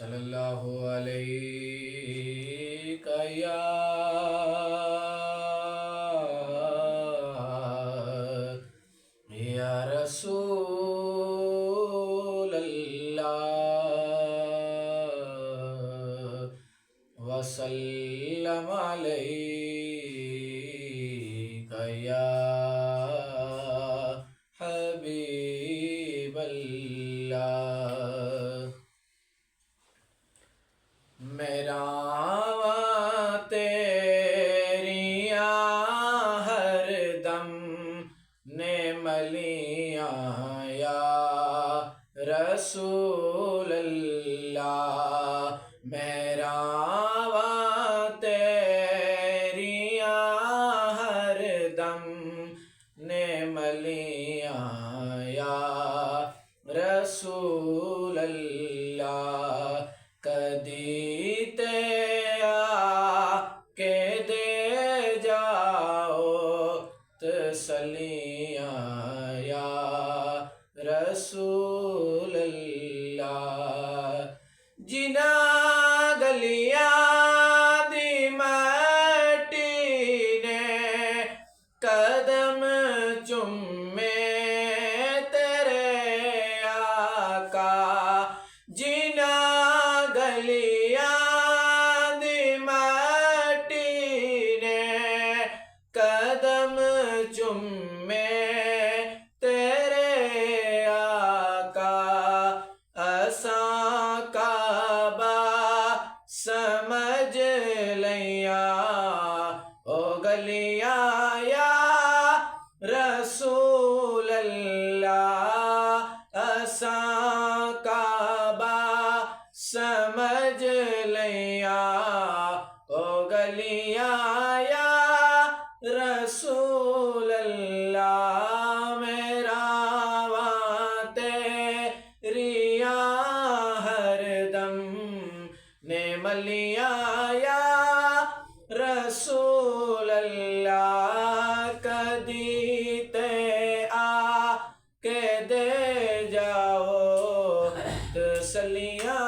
صلی اللہ علیہ یا رسول اللہ وسلم علیک یا حبیب اللہ۔ میرا تیریاں ہر دم نے ملیاں یا رسول اللہ، میرا تیریاں ہر دم نے ملیاں یا رسول اللہ۔ کدی تے آ کے دے جاؤ تسلیاں یا رسول اللہ۔ جنہاں گلیاں دی مٹی نے قدم چومے تیرے آقا، جنہاں گلیاں دی مٹی نے قدم چومے تیرے آقا، اساں کعبہ سمجھ لیاں او گلیاں یا رسول اللہ، اساں کعبہ سمجھ لیاں او گلیاں یا رسول اللہ۔ میرا تیریاں ہر دم نے ملیاں یا رسول اللہ، کدی تے آ کے دے جاؤ تسلیاں